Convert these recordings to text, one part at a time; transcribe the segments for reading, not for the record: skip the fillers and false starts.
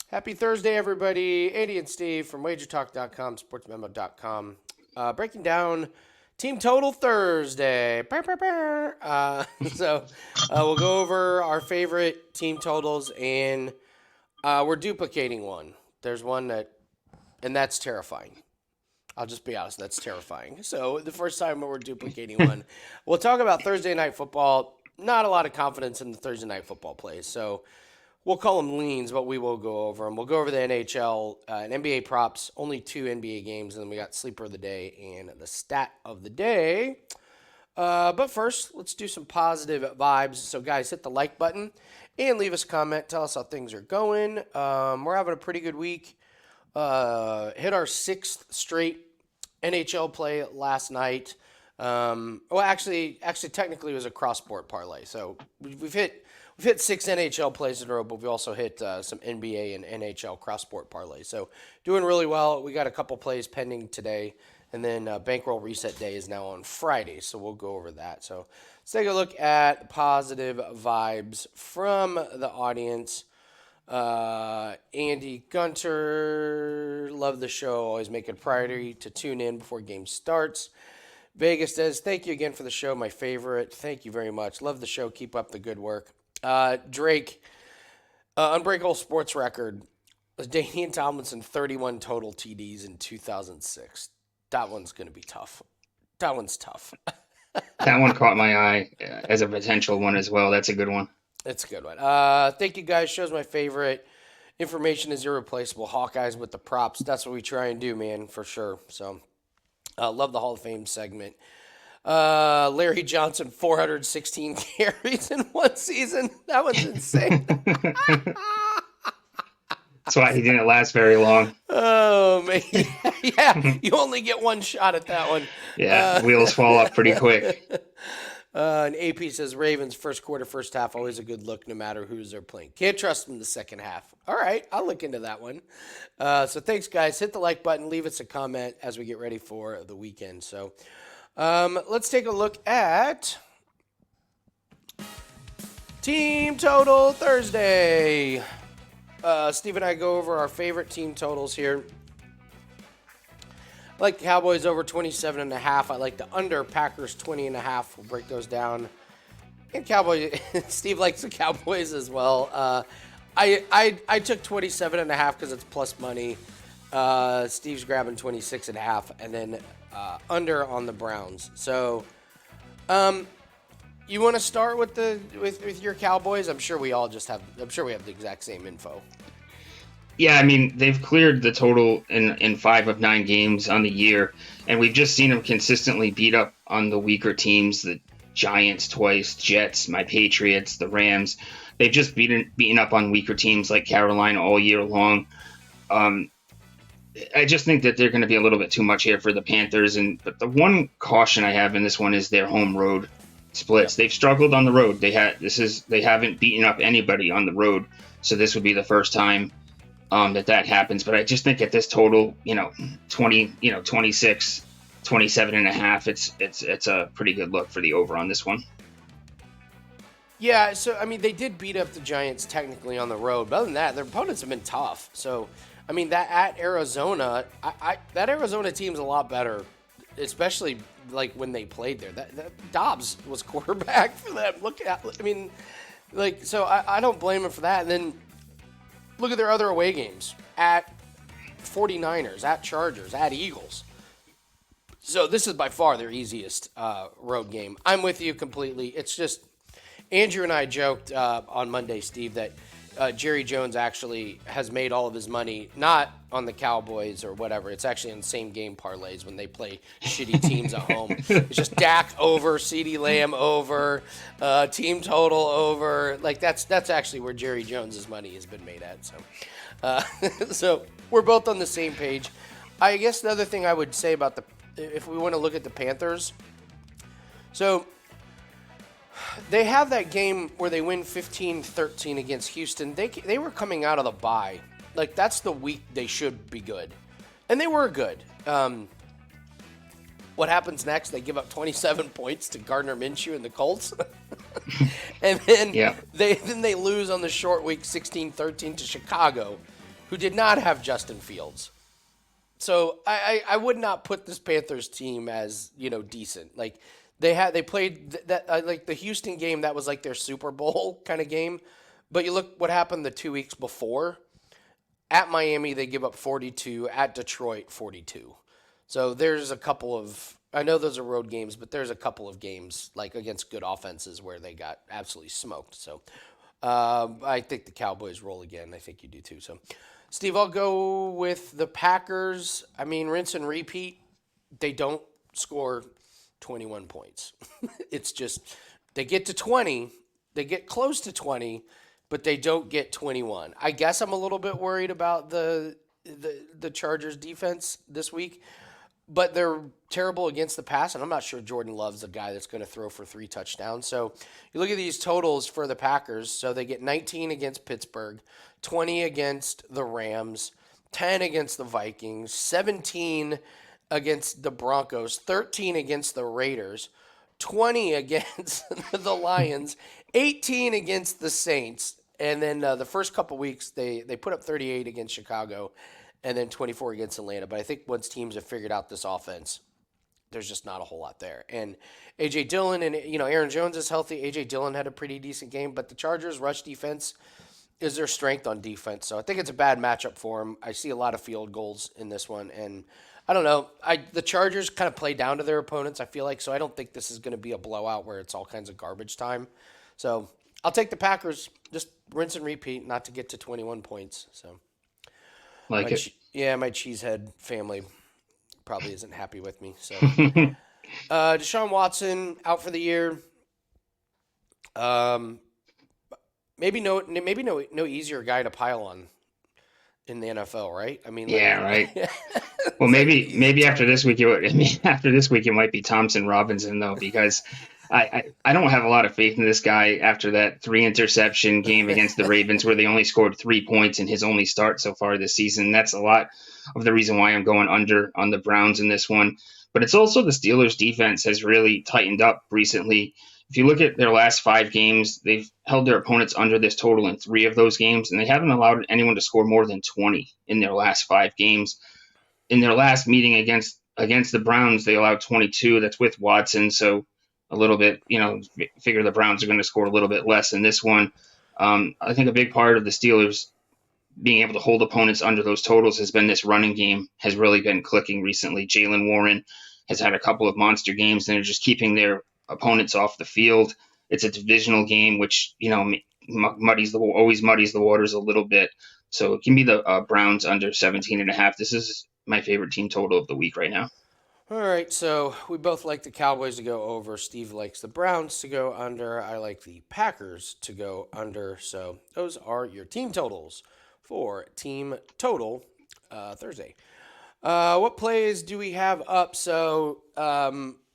Happy Thursday, everybody. Andy and Steve from WagerTalk.com, SportsMemo.com. Breaking down Team Total Thursday. Brr, brr, brr. We'll go over our favorite team totals, and we're duplicating one. There's one and that's terrifying. I'll just be honest, that's terrifying. So the first time we're duplicating one. We'll talk about Thursday Night Football. Not a lot of confidence in the Thursday Night Football plays, so we'll call them leans, but we will go over them. We'll go over the NHL and NBA props, only 2 NBA games, and then we got sleeper of the day and the stat of the day. But first, let's do some positive vibes. So, guys, hit the like button and leave us a comment. Tell us how things are going. We're having a pretty good week. Hit our 6th straight NHL play last night. Technically, it was a cross-sport parlay. So we've hit 6 NHL plays in a row, but we also hit some NBA and NHL cross-sport parlays. So doing really well. We got a couple plays pending today, and then Bankroll Reset Day is now on Friday, so we'll go over that. So let's take a look at positive vibes from the audience. Andy Gunter, love the show. Always make it a priority to tune in before game starts. Vegas says, thank you again for the show, my favorite. Thank you very much. Love the show. Keep up the good work. Drake, unbreakable sports record was Danian Tomlinson, 31 total TDs in 2006. That one's going to be tough. That one's tough. That one caught my eye as a potential one as well. That's a good one. It's a good one. Thank you, guys. Show's my favorite. Information is irreplaceable. Hawkeyes with the props. That's what we try and do, man, for sure. So, love the Hall of Fame segment. Larry Johnson, 416 carries in one season. That was insane. That's why he didn't last very long. Oh, man. Yeah, you only get one shot at that one. Yeah, wheels fall off pretty quick. And AP says, Ravens, first quarter, first half, always a good look no matter who's they're playing. Can't trust them in the second half. All right, I'll look into that one. So thanks, guys. Hit the like button. Leave us a comment as we get ready for the weekend. So let's take a look at Team Total Thursday. Steve and I go over our favorite team totals here. I like Cowboys over 27.5. I like the under Packers 20.5. We'll break those down. And Cowboys, Steve likes the Cowboys as well. I took 27.5 because it's plus money. Steve's grabbing 26.5, and then under on the Browns. So, you want to start with your Cowboys? I'm sure we have the exact same info. Yeah, I mean, they've cleared the total in 5 of 9 games on the year, and we've just seen them consistently beat up on the weaker teams, the Giants twice, Jets, my Patriots, the Rams. They've just beaten up on weaker teams like Carolina all year long. I just think that they're going to be a little bit too much here for the Panthers, but the one caution I have in this one is their home road splits. They've struggled on the road. They haven't beaten up anybody on the road, so this would be the first time that happens. But I just think at this total, 26, 27.5, it's a pretty good look for the over on this one. Yeah, so I mean, they did beat up the Giants technically on the road, but other than that, their opponents have been tough. So I mean, that at Arizona, that Arizona team's a lot better, especially like when they played there. That Dobbs was quarterback for them. I don't blame him for that. And then look at their other away games at 49ers, at Chargers, at Eagles. So this is by far their easiest road game. I'm with you completely. It's just Andrew and I joked on Monday, Steve, that Jerry Jones actually has made all of his money not on the Cowboys or whatever. It's actually on same game parlays when they play shitty teams at home. It's just Dak over, CeeDee Lamb over, team total over. Like that's actually where Jerry Jones's money has been made at. So we're both on the same page. I guess the other thing I would say about if we want to look at the Panthers, so they have that game where they win 15-13 against Houston. They were coming out of the bye. Like, that's the week they should be good. And they were good. What happens next? They give up 27 points to Gardner Minshew and the Colts. And then, they lose on the short week 16-13 to Chicago. who did not have Justin Fields. So I would not put this Panthers team as decent. Like they played that like the Houston game, that was like their Super Bowl kind of game. But you look what happened the 2 weeks before. At Miami, they give up 42. At Detroit, 42. So there's a couple of, I know those are road games, but there's a couple of games like against good offenses where they got absolutely smoked. So I think the Cowboys roll again. I think you do too. So, Steve, I'll go with the Packers. I mean, rinse and repeat. They don't score 21 points. It's just they get to 20, they get close to 20, but they don't get 21. I guess I'm a little bit worried about the Chargers defense this week, but they're terrible against the pass, and I'm not sure Jordan Love's a guy that's going to throw for 3 touchdowns. So you look at these totals for the Packers. So they get 19 against Pittsburgh, 20 against the Rams, 10 against the Vikings, 17 against the Broncos, 13 against the Raiders, 20 against the Lions, 18 against the Saints, and then the first couple weeks they put up 38 against Chicago, and then 24 against Atlanta. But I think once teams have figured out this offense, there's just not a whole lot there. And AJ Dillon and Aaron Jones is healthy. AJ Dillon had a pretty decent game, but the Chargers' rush defense is their strength on defense. So I think it's a bad matchup for them. I see a lot of field goals in this one, and I don't know. The Chargers kind of play down to their opponents, I feel like, so I don't think this is going to be a blowout where it's all kinds of garbage time. So I'll take the Packers, just rinse and repeat, not to get to 21 points. So Like it. my cheesehead family probably isn't happy with me. So Deshaun Watson out for the year. Um, maybe no easier guy to pile on in the NFL, right? I mean, Yeah, right. like, Well, it's like maybe after this week, after this week it might be Thompson Robinson though, because I don't have a lot of faith in this guy after that 3 interception game against the Ravens where they only scored 3 points in his only start so far this season. That's a lot of the reason why I'm going under on the Browns in this one. But it's also the Steelers' defense has really tightened up recently. If you look at their last 5 games, they've held their opponents under this total in 3 of those games, and they haven't allowed anyone to score more than 20 in their last 5 games. In their last meeting against the Browns, they allowed 22. That's with Watson, so a little bit, figure the Browns are going to score a little bit less in this one. I think a big part of the Steelers being able to hold opponents under those totals has been this running game has really been clicking recently. Jalen Warren has had a couple of monster games, and they're just keeping their opponents off the field. It's a divisional game, which always muddies the waters a little bit. So give me the Browns under 17.5. This is my favorite team total of the week right now. all right, so we both like the Cowboys to go over. Steve likes the Browns to go under. I like the Packers to go under. So those are your team totals for Team Total Thursday. What plays do we have up? So we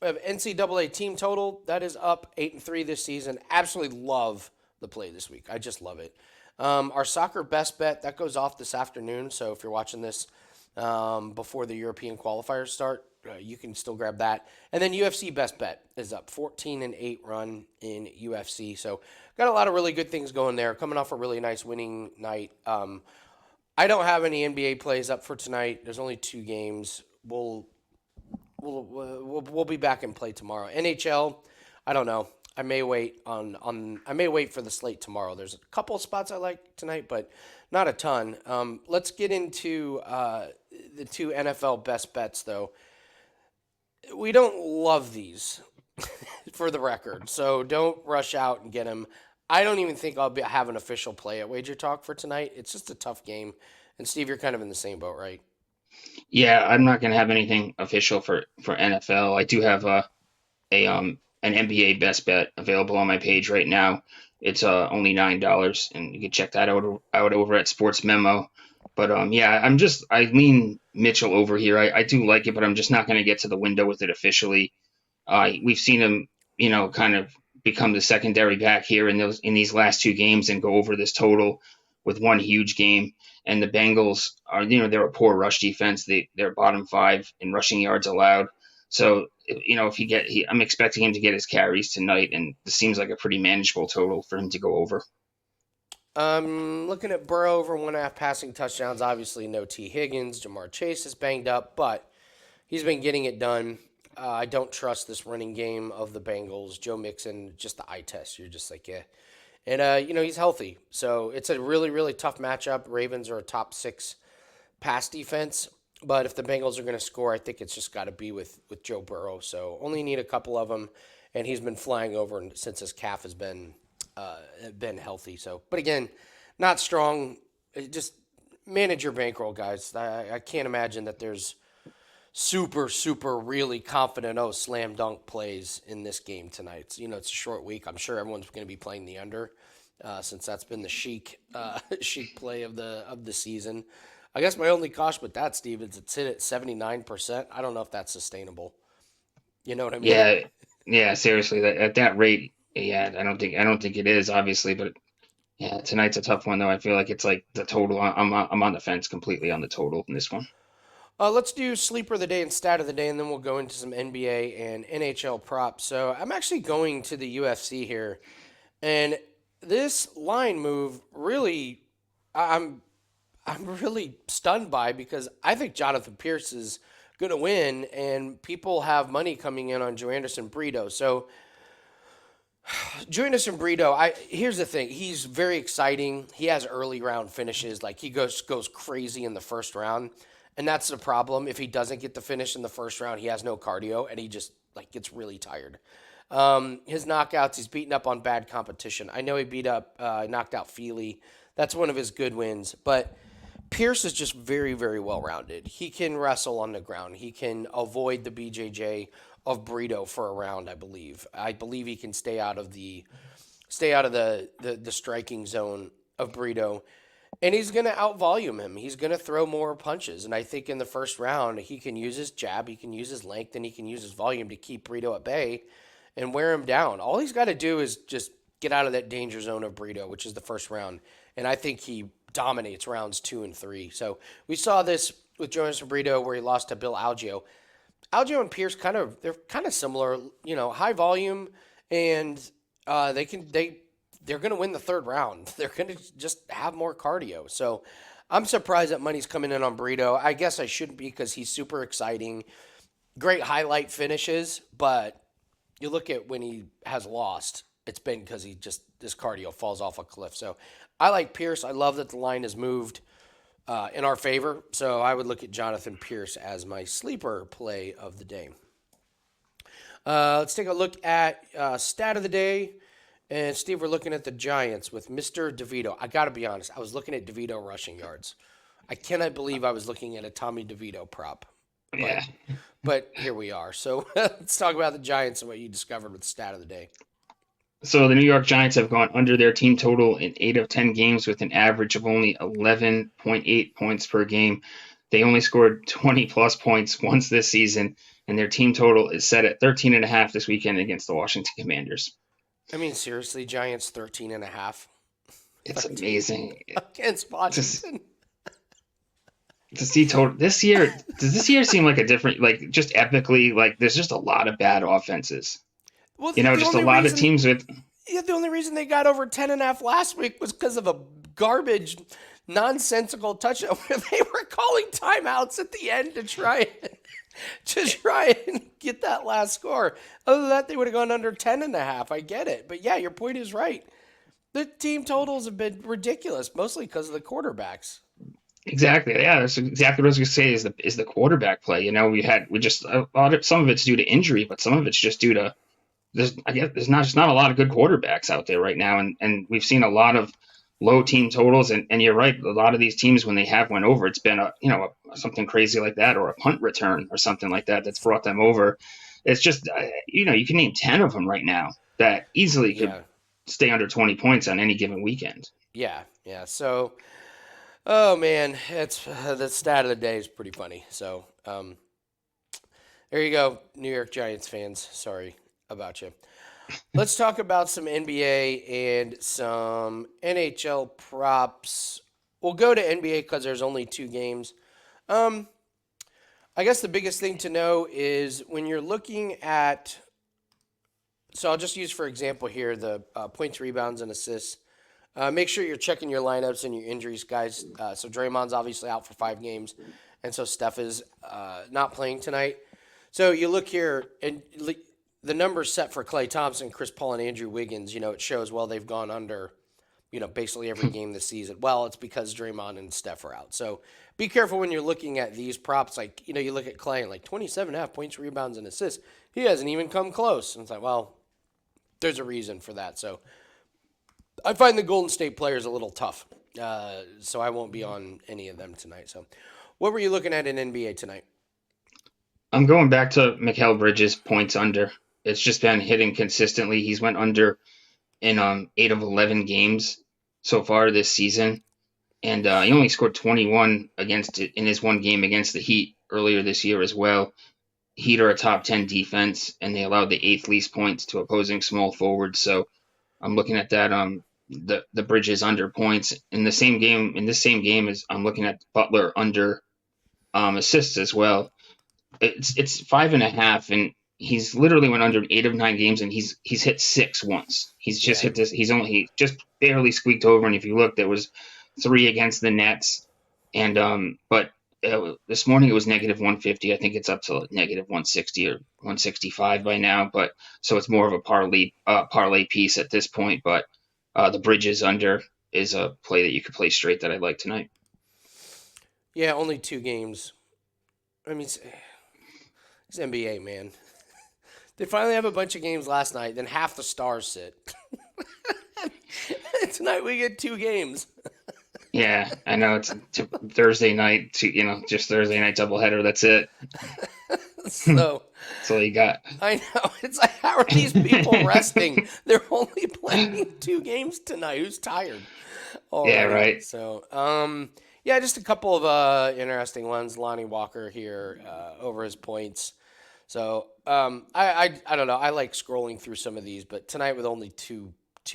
have NCAA Team Total. That is up 8-3 this season. Absolutely love the play this week. I just love it. Our soccer best bet, that goes off this afternoon. So if you're watching this before the European qualifiers start, you can still grab that. And then UFC best bet is up 14-8 run in UFC. So got a lot of really good things going there. Coming off a really nice winning night. I don't have any NBA plays up for tonight. There's only 2 games. We'll be back in play tomorrow. NHL, I don't know. I may wait for the slate tomorrow. There's a couple of spots I like tonight, but not a ton. Let's get into the 2 NFL best bets though. We don't love these for the record, so don't rush out and get them. I don't even think I'll have an official play at WagerTalk for tonight. It's just a tough game. And Steve, you're kind of in the same boat, right? Yeah, I'm not going to have anything official for NFL. I do have an NBA best bet available on my page right now. It's only $9, and you can check that out over at Sports Memo. But yeah, I lean Mitchell over here. I do like it, but I'm just not going to get to the window with it officially. We've seen him, kind of become the secondary back here in these last 2 games and go over this total with one huge game. And the Bengals are, they're a poor rush defense. They're bottom 5 in rushing yards allowed. So, if I'm expecting him to get his carries tonight, and this seems like a pretty manageable total for him to go over. Looking at Burrow over 1.5 passing touchdowns. Obviously, no T. Higgins. Jamar Chase is banged up, but he's been getting it done. I don't trust this running game of the Bengals. Joe Mixon, just the eye test. You're just like, yeah. And, he's healthy. So it's a really, really tough matchup. Ravens are a top 6 pass defense. But if the Bengals are going to score, I think it's just got to be with Joe Burrow. So only need a couple of them. And he's been flying over since his calf has been healthy. So, but again, not strong. Just manage your bankroll, guys. I can't imagine that there's super, super really confident, slam dunk plays in this game tonight. It's a short week. I'm sure everyone's going to be playing the under, since that's been the chic play of the season. I guess my only caution with that, Steve, is it's hit at 79%. I don't know if that's sustainable. You know what I mean? Yeah, yeah, seriously, at that rate, yeah, I don't think it is obviously, but yeah, tonight's a tough one though. I feel like it's like the total. I'm on the fence completely on the total in this one. Let's do sleeper of the day and stat of the day, and then we'll go into some NBA and NHL props. So I'm actually going to the UFC here, and this line move really, I'm I'm really stunned by because I think Jonathan Pierce is going to win, and people have money coming in on Joe Anderson Brito. So Joe Anderson Brito, here's the thing: he's very exciting. He has early round finishes, like he goes crazy in the first round, and that's the problem. If he doesn't get the finish in the first round, he has no cardio, and he just like gets really tired. His knockouts, he's beaten up on bad competition. I know he knocked out Feely. That's one of his good wins, but Pierce is just very, very well rounded. He can wrestle on the ground. He can avoid the BJJ of Brito for a round. I believe. I believe he can stay out of the striking zone of Brito, and he's going to outvolume him. He's going to throw more punches, and I think in the first round he can use his jab, he can use his length, and he can use his volume to keep Brito at bay and wear him down. All he's got to do is just get out of that danger zone of Brito, which is the first round, and I think he dominates rounds 2 and 3. So we saw this with Jonas Brito where he lost to Bill Algeo. Algeo and Pierce they're kind of similar, high volume, and they're going to win the third round. They're going to just have more cardio. So I'm surprised that money's coming in on Brito. I guess I shouldn't be because he's super exciting, great highlight finishes, but you look at when he has lost, it's been because his cardio falls off a cliff. So I like Pierce. I love that the line has moved in our favor. So I would look at Jonathan Pierce as my sleeper play of the day. Let's take a look at stat of the day. And Steve, we're looking at the Giants with Mr. DeVito. I got to be honest. I was looking at DeVito rushing yards. I cannot believe I was looking at a Tommy DeVito prop. Yeah. But here we are. So let's talk about the Giants and what you discovered with the stat of the day. So the New York Giants have gone under their team total in 8 of 10 games with an average of only 11.8 points per game. They only scored 20 plus points once this season, and their team total is set at 13.5 this weekend against the Washington Commanders. I mean, seriously, Giants 13.5. It's amazing Against Washington. to see total this year. Does this year seem like a different, like just epically, like there's just a lot of bad offenses. Well, Just a lot of teams with. Yeah, the only reason they got over 10.5 last week was because of a garbage, nonsensical touchdown where they were calling timeouts at the end to try and get that last score. Other than that, they would have gone under 10.5. I get it. But yeah, your point is right. The team totals have been ridiculous, mostly because of the quarterbacks. Exactly. Yeah, that's exactly what I was going to say. Is the quarterback play? Some of it's due to injury, but some of it's just due to there's not a lot of good quarterbacks out there right now, and we've seen a lot of low team totals, and you're right, a lot of these teams when they have went over, it's been something crazy like that, or a punt return or something like that that's brought them over. It's just you can name 10 of them right now that easily could stay under 20 points on any given weekend. Yeah. So, oh man, it's the stat of the day is pretty funny. So, there you go, New York Giants fans. Sorry about you. Let's talk about some NBA and some NHL props. We'll go to NBA because there's only 2 games. I guess the biggest thing to know is when you're looking at. So I'll just use for example here the points, rebounds, and assists Make sure you're checking your lineups and your injuries, guys. So Draymond's obviously out for 5 games, and so Steph is not playing tonight. So you look here, and the numbers set for Klay Thompson, Chris Paul, and Andrew Wiggins. It shows they've gone under basically every game this season. Well, it's because Draymond and Steph are out. So be careful when you're looking at these props. Like, you look at Klay and like 27.5 points, rebounds, and assists. He hasn't even come close. And it's like, well, there's a reason for that. So I find the Golden State players a little tough. So I won't be on any of them tonight. So what were you looking at in NBA tonight? I'm going back to Mikal Bridges points under. It's just been hitting consistently. He's went under in 8 of 11 games so far this season, and he only scored 21 against it in his one game against the Heat earlier this year as well. Heat are a top 10 defense, and they allowed the eighth least points to opposing small forwards. So I'm looking at that. The Bridges under points in the same game. In this same game, as I'm looking at Butler under assists as well. It's 5.5, and he's literally went under in 8 of 9 games, and he's hit six once. He's just hit this. He just barely squeaked over, and if you look, there was 3 against the Nets, and but this morning it was -150. I think it's up to -160 or 165 by now, but so it's more of a parlay piece at this point. But the Bridges under is a play that you could play straight that I like tonight. Yeah, only 2 games. I mean, it's NBA, man. They finally have a bunch of games last night, then half the stars sit. Tonight we get 2 games. Yeah, I know it's Thursday night. Just Thursday night doubleheader. That's it. So That's all you got. I know. It's like, how are these people resting? They're only playing 2 games tonight. Who's tired? Yeah, right. So, yeah, just a couple of interesting ones. Lonnie Walker here over his points. So, I don't know. I like scrolling through some of these, but tonight with only two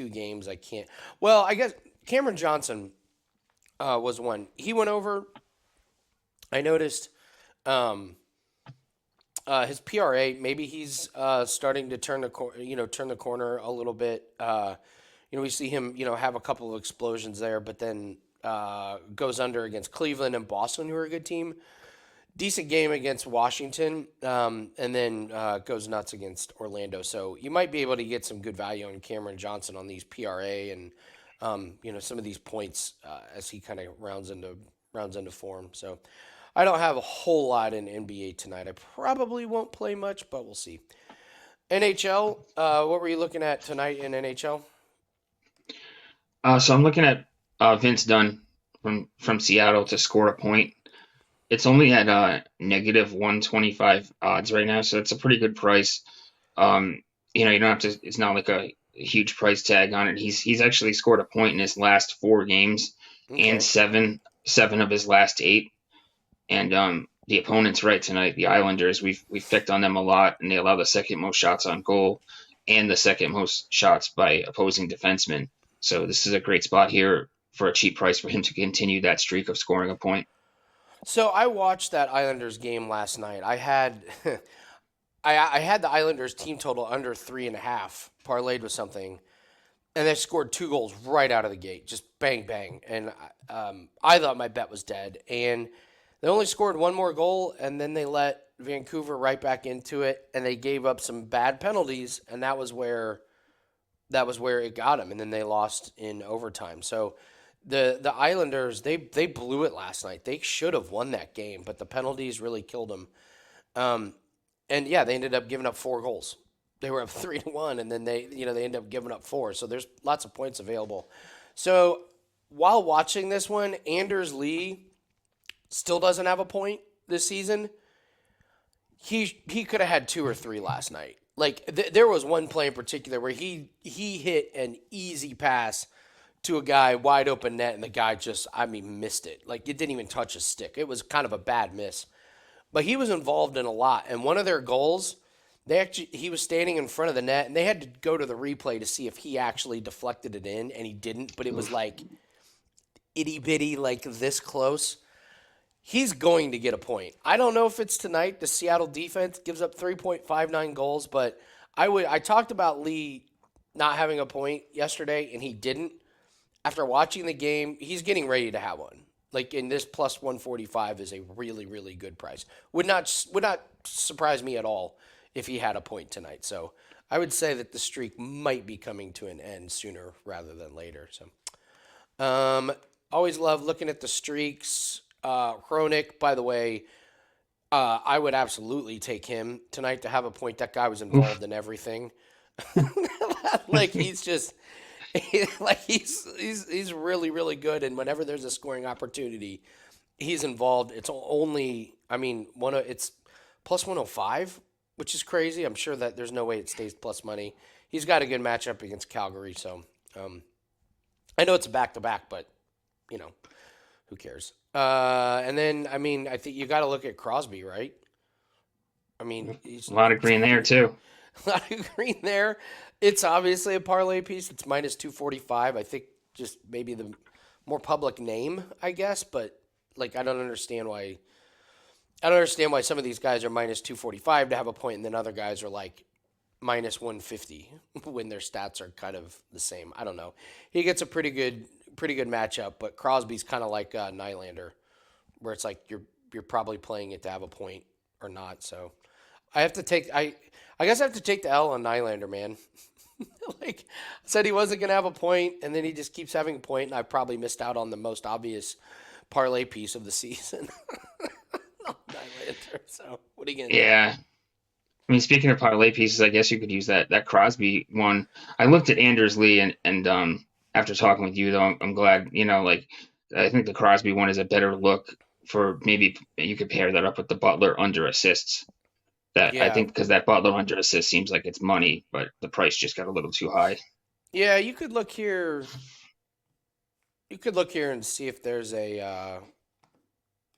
games, I can't. Well, I guess Cameron Johnson was one. He went over. I noticed his PRA. Maybe he's starting to turn the corner a little bit. We see him, have a couple of explosions there, but then goes under against Cleveland and Boston, who are a good team. Decent game against Washington, and then goes nuts against Orlando. So you might be able to get some good value on Cameron Johnson on these PRA and some of these points as he kind of rounds into form. So I don't have a whole lot in NBA tonight. I probably won't play much, but we'll see. NHL, what were you looking at tonight in NHL? So I'm looking at Vince Dunn from Seattle to score a point. It's only at -125 odds right now, so it's a pretty good price. You don't have to. It's not like a huge price tag on it. He's actually scored a point in his last 4 games, Okay. and seven of his last 8. And the opponent's right tonight. The Islanders. We've picked on them a lot, and they allow the second most shots on goal and the second most shots by opposing defensemen. So this is a great spot here for a cheap price for him to continue that streak of scoring a point. So I watched that Islanders game last night. I had I had the Islanders team total under 3.5 parlayed with something, and they scored 2 goals right out of the gate, just bang bang. And I thought my bet was dead. And they only scored 1 more goal, and then they let Vancouver right back into it, and they gave up some bad penalties, and that was where it got them. And then they lost in overtime. So the Islanders, they blew it last night. They should have won that game, but the penalties really killed them. And yeah, they ended up giving up 4 goals. They were up 3-1, and then they ended up giving up 4. So there's lots of points available. So while watching this one, Anders Lee still doesn't have a point this season. He could have had 2 or 3 last night. Like there was one play in particular where he hit an easy pass to a guy wide open net, and the guy just missed it. Like it didn't even touch his stick. It was kind of a bad miss. But he was involved in a lot. And one of their goals, he was standing in front of the net, and they had to go to the replay to see if he actually deflected it in, and he didn't. But it was like itty bitty, like this close. He's going to get a point. I don't know if it's tonight. The Seattle defense gives up 3.59 goals, but I talked about Lee not having a point yesterday, and he didn't. after watching the game, he's getting ready to have one. Like in this plus 145 is a really really good price. Would not surprise me at all if he had a point tonight. So I would say that the streak might be coming to an end sooner rather than later. So always love looking at the streaks. Chronic, by the way, I would absolutely take him tonight to have a point. That guy was Oof. involved in everything. Like he's just like he's really really good, and whenever there's a scoring opportunity, he's involved. It's only, I mean, it's plus 105, which is crazy. I'm sure that there's no way it stays plus money. He's got a good matchup against Calgary, so um, I know it's a back to back, but you know who cares? And then I mean I think you got to look at Crosby, right? I mean he's A lot of green there too. a lot of green there. It's obviously a parlay piece. It's minus 245. I think just maybe the more public name, I guess, but like I don't understand why some of these guys are minus 245 to have a point and then other guys are like minus 150 when their stats are kind of the same. I don't know. He gets a pretty good matchup, but Crosby's kind of like Nylander where it's like you're probably playing it to have a point or not. So I have to take I guess I have to take the L on Nylander, man. Like I said, he wasn't gonna have a point, and then he just keeps having a point, and I probably missed out on the most obvious parlay piece of the season. Nylander. So what are you gonna do? Yeah. I mean, speaking of parlay pieces, I guess you could use that Crosby one. I looked at Anders Lee and after talking with you though, I'm glad, like I think the Crosby one is a better look for maybe you could pair that up with the Butler under assists. That I Yeah, think because that Butler under assist seems like it's money, but the price just got a little too high. yeah. You could look here. You could look here and see if there's a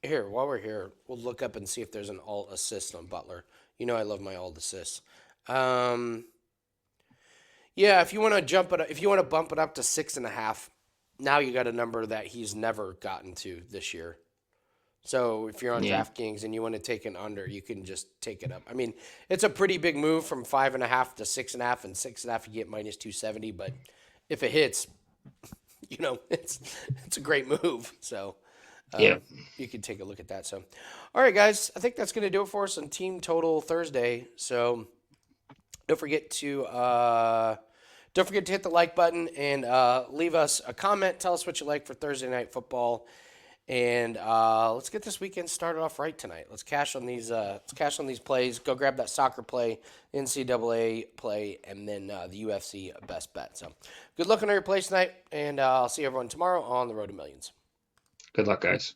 here. While we're here, we'll look up and see if there's an alt assist on Butler. You know I love my alt assists. Um, yeah, if you want to if you want to bump it up to 6.5, now you got a number that he's never gotten to this year. So if you're on Yeah. DraftKings and you want to take an under, you can just take it up. I mean, it's a pretty big move from 5.5 to 6.5, and 6.5 you get minus 270. But if it hits, it's a great move. So Yeah. you can take a look at that. So, all right, guys, I think that's going to do it for us on Team Total Thursday. So don't forget to hit the like button and leave us a comment. Tell us what you like for Thursday night football. And let's get this weekend started off right tonight. Let's cash on these. Let's cash on these plays. Go grab that soccer play, NCAA play, and then the UFC best bet. So, good luck on all your plays tonight, and I'll see everyone tomorrow on the Road to Millions. Good luck, guys.